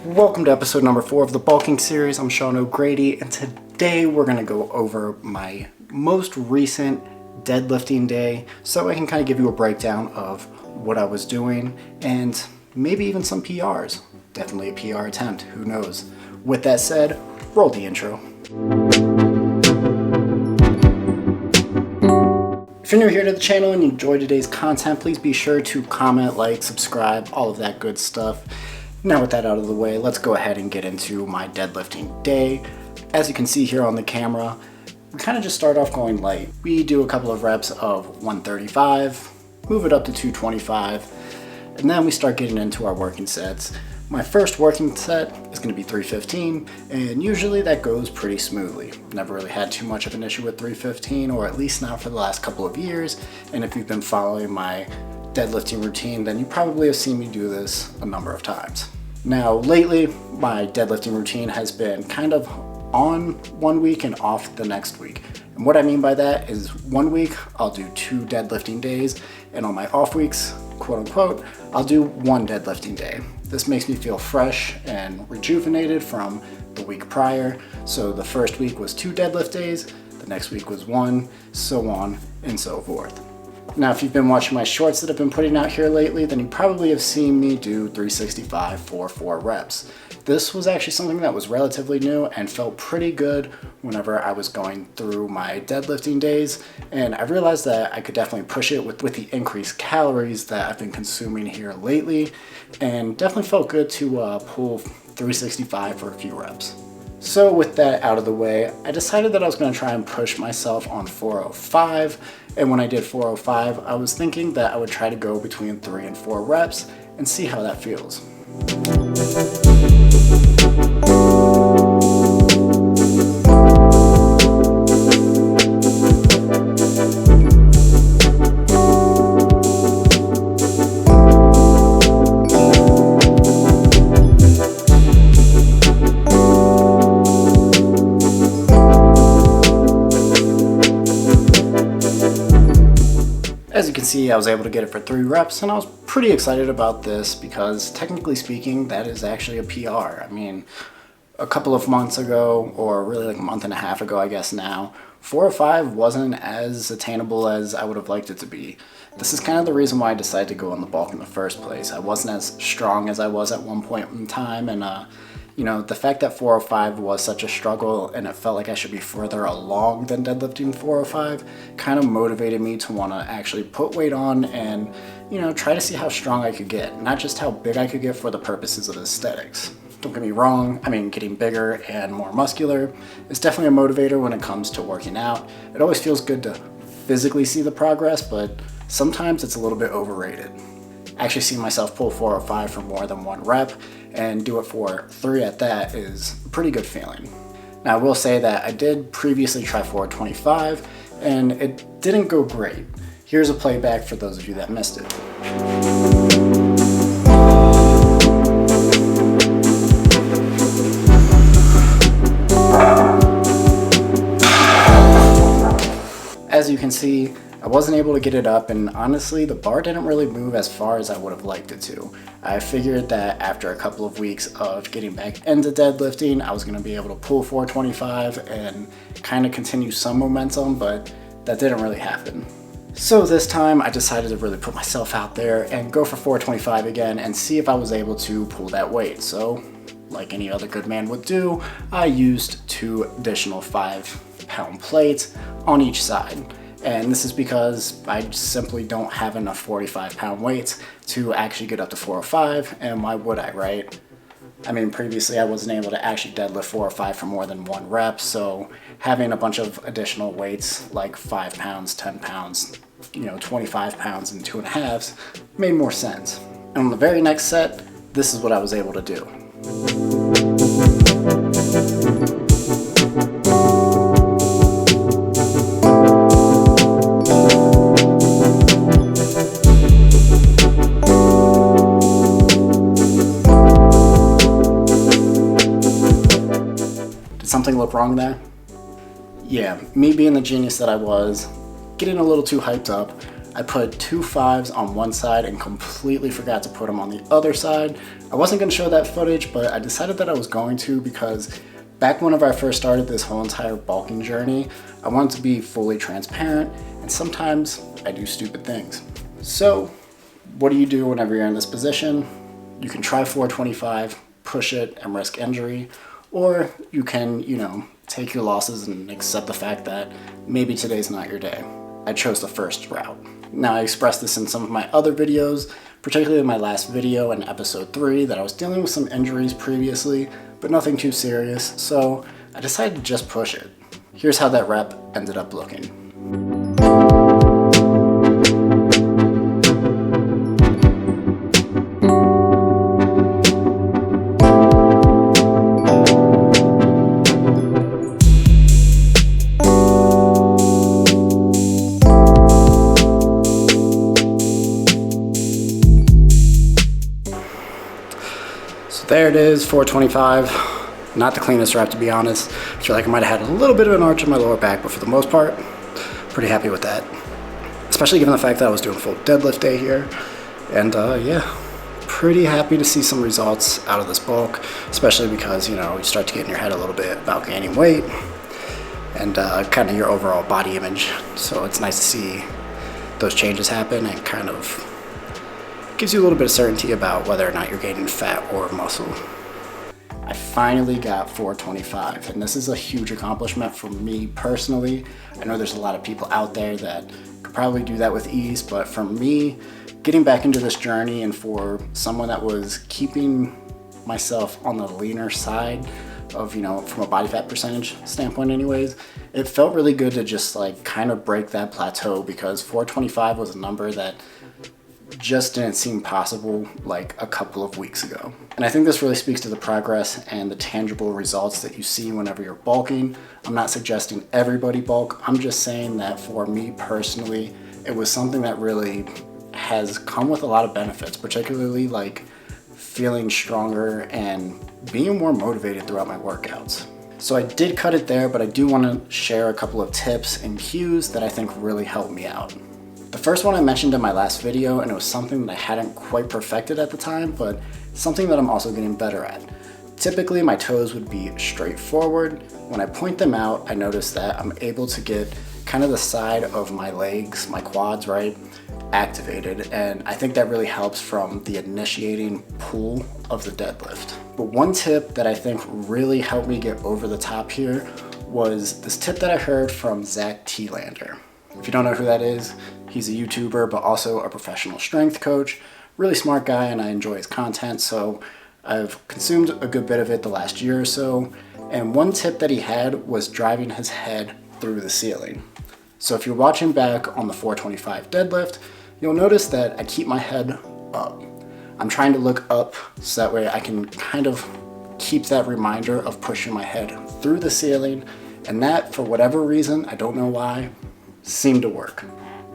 Welcome to episode number 4 of the bulking series. I'm Sean O'Grady, and today we're going to go over my most recent deadlifting day so I can kind of give you a breakdown of what I was doing and maybe even some PRs. Definitely a PR attempt, who knows. With that said, roll the intro. If you're new here to the channel and you enjoy today's content, please be sure to comment, like, subscribe, all of that good stuff. Now with that out of the way, let's go ahead and get into my deadlifting day. As you can see here on the camera, we kind of just start off going light. We do a couple of reps of 135, move it up to 225, and then we start getting into our working sets. My first working set is going to be 315, and usually that goes pretty smoothly. Never really had too much of an issue with 315, or at least not for the last couple of years. And if you've been following my deadlifting routine, then you probably have seen me do this a number of times. Now lately, my deadlifting routine has been kind of on one week and off the next week. And what I mean by that is 1 week I'll do 2 deadlifting days, and on my off weeks, quote unquote, I'll do 1 deadlifting day. This makes me feel fresh and rejuvenated from the week prior. So the first week was 2 deadlift days, the next week was 1, so on and so forth. Now, if you've been watching my shorts that I've been putting out here lately, then you probably have seen me do 365 for 4 reps. This was actually something that was relatively new and felt pretty good whenever I was going through my deadlifting days. And I realized that I could definitely push it with the increased calories that I've been consuming here lately, and definitely felt good to pull 365 for a few reps. So with that out of the way, I decided that I was going to try and push myself on 405, and when I did 405, I was thinking that I would try to go between 3 and 4 reps and see how that feels. As you can see, I was able to get it for 3 reps, and I was pretty excited about this because technically speaking, that is actually a PR. I mean, a couple of months ago, or really like a month and a half ago, I guess now, 405 wasn't as attainable as I would have liked it to be. This is kind of the reason why I decided to go on the bulk in the first place. I wasn't as strong as I was at one point in time, and you know, the fact that 405 was such a struggle and it felt like I should be further along than deadlifting 405 kind of motivated me to want to actually put weight on and, you know, try to see how strong I could get, not just how big I could get for the purposes of aesthetics. Don't get me wrong, I mean, getting bigger and more muscular is definitely a motivator when it comes to working out. It always feels good to physically see the progress, but sometimes it's a little bit overrated. Actually seeing myself pull 405 for more than 1 rep and do it for 3 at that is a pretty good feeling. Now I will say that I did previously try 425 and it didn't go great. Here's a playback for those of you that missed it. As you can see, I wasn't able to get it up, and honestly, the bar didn't really move as far as I would have liked it to. I figured that after a couple of weeks of getting back into deadlifting, I was going to be able to pull 425 and kind of continue some momentum, but that didn't really happen. So this time, I decided to really put myself out there and go for 425 again and see if I was able to pull that weight. So, like any other good man would do, I used 2 additional 5-pound plates on each side. And this is because I simply don't have enough 45-pound weights to actually get up to 405, and why would I, right? I mean, previously I wasn't able to actually deadlift 405 for more than 1 rep, so having a bunch of additional weights like 5 pounds, 10 pounds, 25 pounds and 2.5s made more sense. And on the very next set, this is what I was able to do. Something look wrong there? Yeah, me being the genius that I was, getting a little too hyped up, I put 2 5s on one side and completely forgot to put them on the other side. I wasn't going to show that footage, but I decided that I was going to because back whenever I first started this whole entire bulking journey, I wanted to be fully transparent, and sometimes I do stupid things. So what do you do whenever you're in this position? You can try 425, push it and risk injury, or you can, take your losses and accept the fact that maybe today's not your day. I chose the first route. Now, I expressed this in some of my other videos, particularly in my last video in episode 3, that I was dealing with some injuries previously, but nothing too serious, so I decided to just push it. Here's how that rep ended up looking. There it is, 425. Not the cleanest rep, to be honest. I feel like I might have had a little bit of an arch in my lower back, but for the most part, pretty happy with that. Especially given the fact that I was doing full deadlift day here. And yeah, pretty happy to see some results out of this bulk, especially because, you start to get in your head a little bit about gaining weight and kind of your overall body image. So it's nice to see those changes happen and kind of gives you a little bit of certainty about whether or not you're gaining fat or muscle. I finally got 425, and this is a huge accomplishment for me personally. I know there's a lot of people out there that could probably do that with ease, but for me, getting back into this journey and for someone that was keeping myself on the leaner side of, from a body fat percentage standpoint anyways, it felt really good to just kind of break that plateau, because 425 was a number that just didn't seem possible a couple of weeks ago. And I think this really speaks to the progress and the tangible results that you see whenever you're bulking. I'm not suggesting everybody bulk. I'm just saying that for me personally, it was something that really has come with a lot of benefits, particularly feeling stronger and being more motivated throughout my workouts. So I did cut it there, but I do want to share a couple of tips and cues that I think really helped me out. The first one I mentioned in my last video, and it was something that I hadn't quite perfected at the time, but something that I'm also getting better at. Typically, my toes would be straight forward. When I point them out, I notice that I'm able to get kind of the side of my legs, my quads, right, activated, and I think that really helps from the initiating pull of the deadlift. But one tip that I think really helped me get over the top here was this tip that I heard from Zach T-Lander. If you don't know who that is, he's a YouTuber, but also a professional strength coach. Really smart guy, and I enjoy his content, so I've consumed a good bit of it the last year or so. And one tip that he had was driving his head through the ceiling. So if you're watching back on the 425 deadlift, you'll notice that I keep my head up. I'm trying to look up so that way I can kind of keep that reminder of pushing my head through the ceiling, and that, for whatever reason, I don't know why, seemed to work.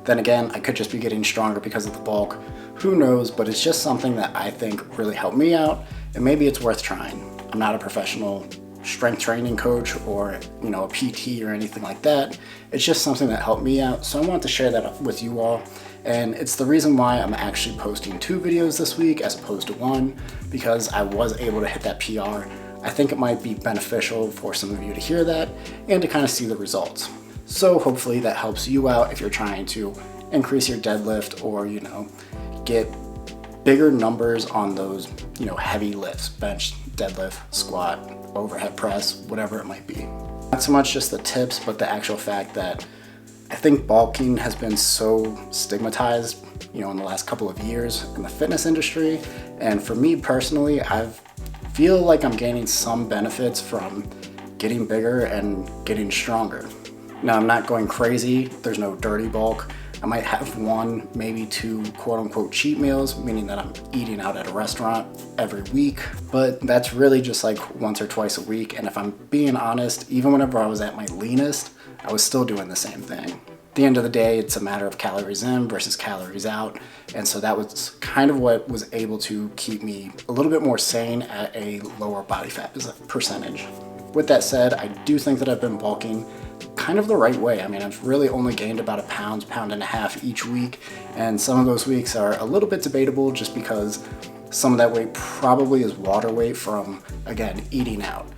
Then again, I could just be getting stronger because of the bulk. Who knows, but it's just something that I think really helped me out, and maybe it's worth trying. I'm not a professional strength training coach or, a PT or anything like that. It's just something that helped me out, so I wanted to share that with you all. And it's the reason why I'm actually posting 2 videos this week as opposed to 1, because I was able to hit that PR. I think it might be beneficial for some of you to hear that and to kind of see the results. So hopefully that helps you out if you're trying to increase your deadlift or, get bigger numbers on those, heavy lifts, bench, deadlift, squat, overhead press, whatever it might be. Not so much just the tips, but the actual fact that I think bulking has been so stigmatized, in the last couple of years in the fitness industry. And for me personally, I feel like I'm gaining some benefits from getting bigger and getting stronger. Now, I'm not going crazy. There's no dirty bulk. I might have 1, maybe 2 quote-unquote cheat meals, meaning that I'm eating out at a restaurant every week, but that's really just once or twice a week. And if I'm being honest, even whenever I was at my leanest, I was still doing the same thing. At the end of the day, it's a matter of calories in versus calories out, and so that was kind of what was able to keep me a little bit more sane at a lower body fat percentage. With that said, I do think that I've been bulking kind of the right way. I mean, I've really only gained about a pound, pound and a half each week, and some of those weeks are a little bit debatable just because some of that weight probably is water weight from, again, eating out.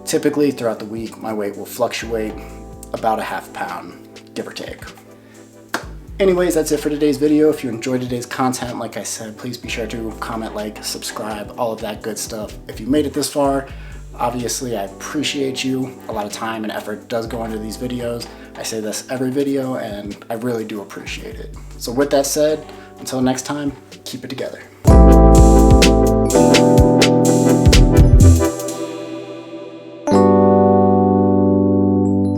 Typically throughout the week, my weight will fluctuate about a half pound, give or take. Anyways, that's it for today's video. If you enjoyed today's content, like I said, please be sure to comment, like, subscribe, all of that good stuff. If you made it this far, obviously I appreciate you. A lot of time and effort does go into these videos. I say this every video and I really do appreciate it. So with that said, until next time, keep it together.